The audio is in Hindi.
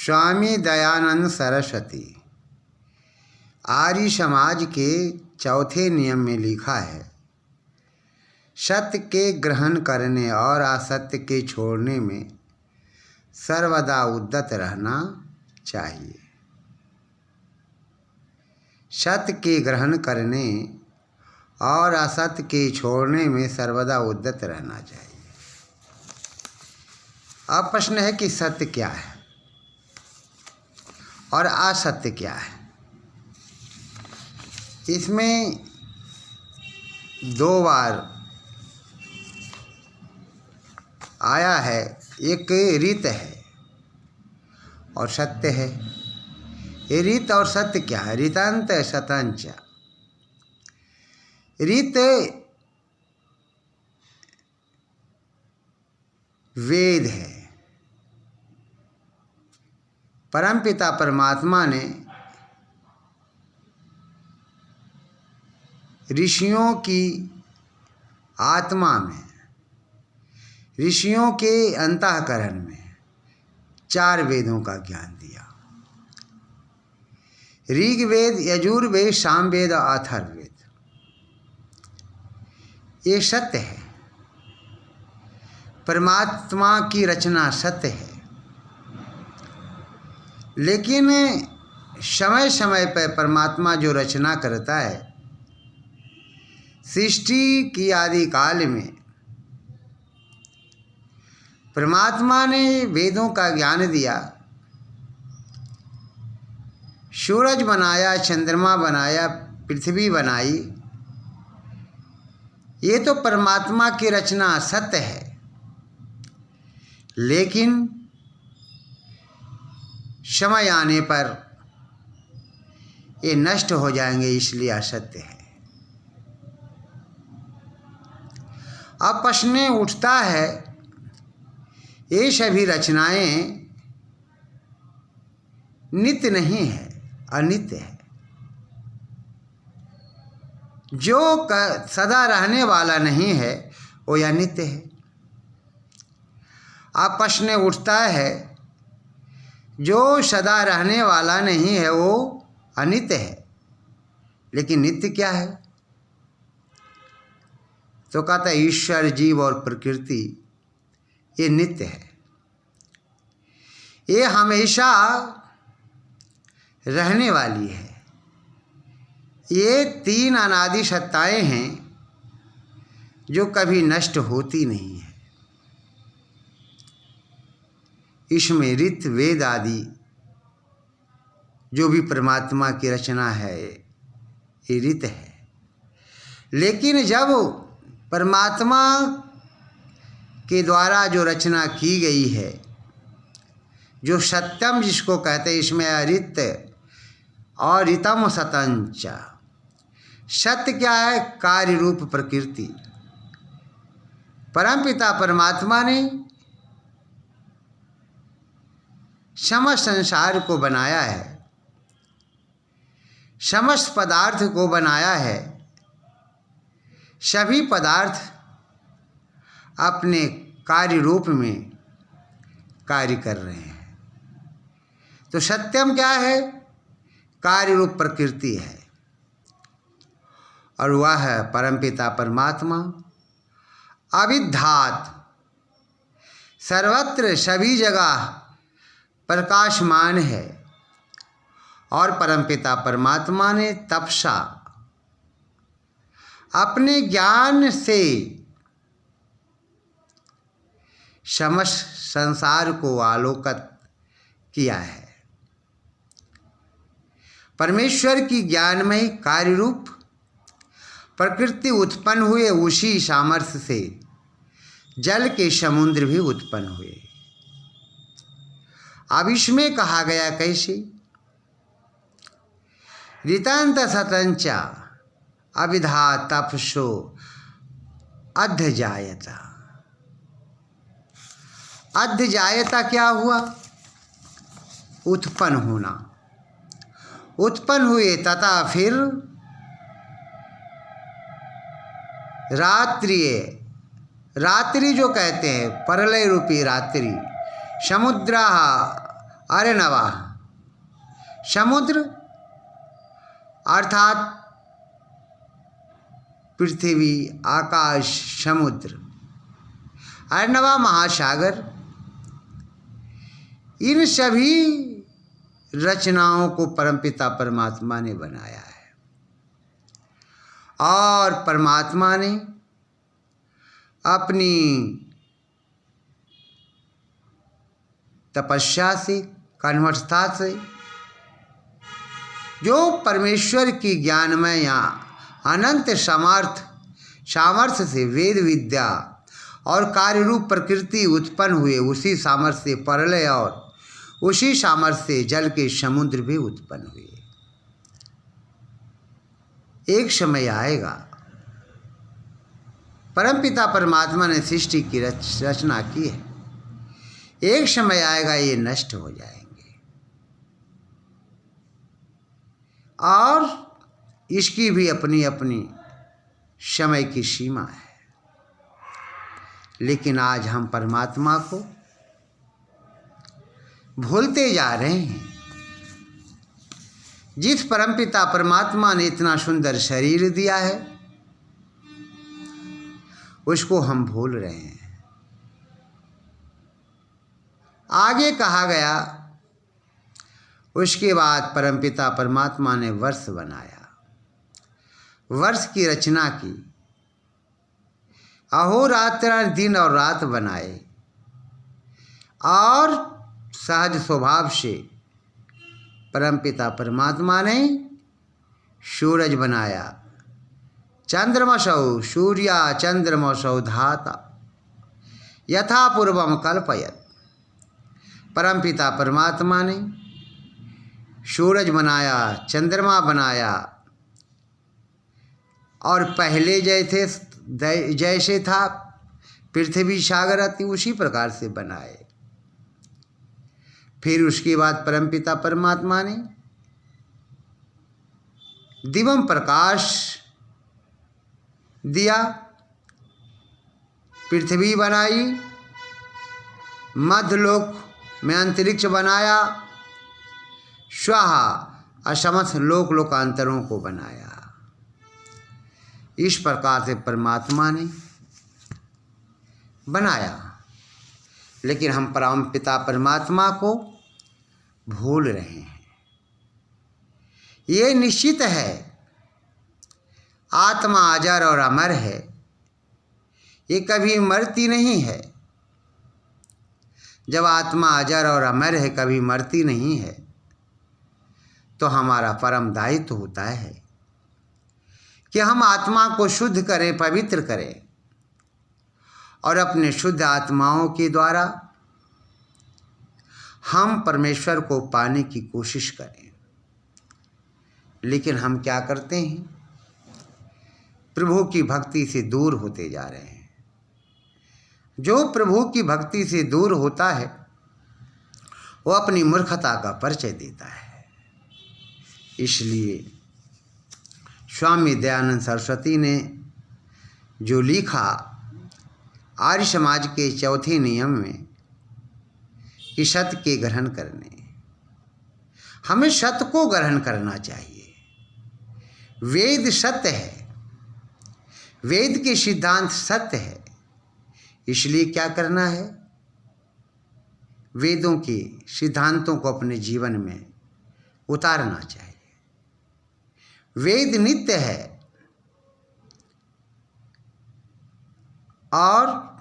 स्वामी दयानंद सरस्वती आर्य समाज के चौथे नियम में लिखा है, सत्य के ग्रहण करने और असत्य के छोड़ने में सर्वदा उद्यत रहना चाहिए। सत्य के ग्रहण करने और असत्य के छोड़ने में सर्वदा उद्यत रहना चाहिए। अब प्रश्न है कि सत्य क्या है और असत्य क्या है। इसमें दो बार आया है, एक रीत है और सत्य है। ये रीत और सत्य क्या है? रीतांत सतंच। रीत वेद है। परमपिता परमात्मा ने ऋषियों की आत्मा में, ऋषियों के अंतःकरण में 4 वेदों का ज्ञान दिया। ऋग्वेद, यजुर्वेद, सामवेद और अथर्ववेद। ये सत्य है। परमात्मा की रचना सत्य है, लेकिन समय समय पर परमात्मा जो रचना करता है, सृष्टि की आदि काल में परमात्मा ने वेदों का ज्ञान दिया। सूरज बनाया, चंद्रमा बनाया, पृथ्वी बनाई। ये तो परमात्मा की रचना सत्य है, लेकिन समय आने पर ये नष्ट हो जाएंगे, इसलिए असत्य है। अब प्रश्न उठता है, ये सभी रचनाएं नित्य नहीं है, अनित्य है। जो सदा रहने वाला नहीं है वो अनित्य है। अब प्रश्न उठता है, जो सदा रहने वाला नहीं है वो अनित्य है, लेकिन नित्य क्या है? तो कहता है ईश्वर, जीव और प्रकृति ये नित्य है। ये हमेशा रहने वाली है। ये 3 अनादि सत्ताएं हैं जो कभी नष्ट होती नहीं है। इसमें ऋत, वेद आदि जो भी परमात्मा की रचना है ये ऋत है। लेकिन जब परमात्मा के द्वारा जो रचना की गई है, जो सत्यम जिसको कहते हैं, इसमें अरित और ऋतम सतंच। सत्य क्या है? कार्य रूप प्रकृति। परमपिता परमात्मा ने समस्त संसार को बनाया है, समस्त पदार्थ को बनाया है। सभी पदार्थ अपने कार्य रूप में कार्य कर रहे हैं। तो सत्यम क्या है? कार्य रूप प्रकृति है, और वह है परमपिता परमात्मा। अविद्धात, सर्वत्र सभी जगह प्रकाशमान है। और परमपिता परमात्मा ने तपसा अपने ज्ञान से समस्त संसार को आलोकित किया है। परमेश्वर की ज्ञानमय कार्य रूप प्रकृति उत्पन्न हुए, उसी सामर्थ्य से जल के समुद्र भी उत्पन्न हुए। अब इसमें कहा गया कैसे? ऋतांत सतंचा अविधा तपसो अध्यजायता। अध्यजायता क्या हुआ? उत्पन्न होना। उत्पन्न हुए तथा फिर रात्रि जो कहते हैं, प्रलय रूपी रात्रि, समुद्र अरेनवा समुद्र अर्थात पृथ्वी, आकाश, समुद्र, अरेनवा महासागर, इन सभी रचनाओं को परमपिता परमात्मा ने बनाया है। और परमात्मा ने अपनी तपस्या से, कन्वर्सता से, जो परमेश्वर की ज्ञानमय या अनंत सामर्थ्य से वेद विद्या और कार्य रूप प्रकृति उत्पन्न हुए, उसी सामर्थ्य से प्रलय और उसी सामर्थ्य से जल के समुद्र भी उत्पन्न हुए। एक समय आएगा, परमपिता परमात्मा ने सृष्टि की रचना की है, एक समय आएगा ये नष्ट हो जाएंगे और इसकी भी अपनी अपनी समय की सीमा है। लेकिन आज हम परमात्मा को भूलते जा रहे हैं। जिस परमपिता परमात्मा ने इतना सुंदर शरीर दिया है, उसको हम भूल रहे हैं। आगे कहा गया, उसके बाद परमपिता परमात्मा ने वर्ष बनाया, वर्ष की रचना की, अहोरात्र दिन और रात बनाए और सहज स्वभाव से परमपिता परमात्मा ने सूरज बनाया। चंद्रमसौ सूर्या चंद्रमसौ धाता यथा पूर्वम कल्पयत। परमपिता परमात्मा ने सूरज बनाया, चंद्रमा बनाया और पहले जैसे था पृथ्वी सागर आती उसी प्रकार से बनाए। फिर उसके बाद परमपिता परमात्मा ने दिव्य प्रकाश दिया, पृथ्वी बनाई, मध्यलोक में अंतरिक्ष बनाया, स्वाहा असमस्त लोक लोकांतरों को बनाया। इस प्रकार से परमात्मा ने बनाया, लेकिन हम परमपिता परमात्मा को भूल रहे हैं। ये निश्चित है आत्मा अजर और अमर है, ये कभी मरती नहीं है। जब आत्मा अजर और अमर है, कभी मरती नहीं है, तो हमारा परम दायित्व होता है कि हम आत्मा को शुद्ध करें, पवित्र करें और अपने शुद्ध आत्माओं के द्वारा हम परमेश्वर को पाने की कोशिश करें। लेकिन हम क्या करते हैं? प्रभु की भक्ति से दूर होते जा रहे हैं। जो प्रभु की भक्ति से दूर होता है वो अपनी मूर्खता का परिचय देता है। इसलिए स्वामी दयानंद सरस्वती ने जो लिखा आर्य समाज के चौथे नियम में कि सत्य के ग्रहण करने, हमें सत्य को ग्रहण करना चाहिए। वेद सत्य है, वेद के सिद्धांत सत्य है, इसलिए क्या करना है? वेदों के सिद्धांतों को अपने जीवन में उतारना चाहिए। वेद नित्य है और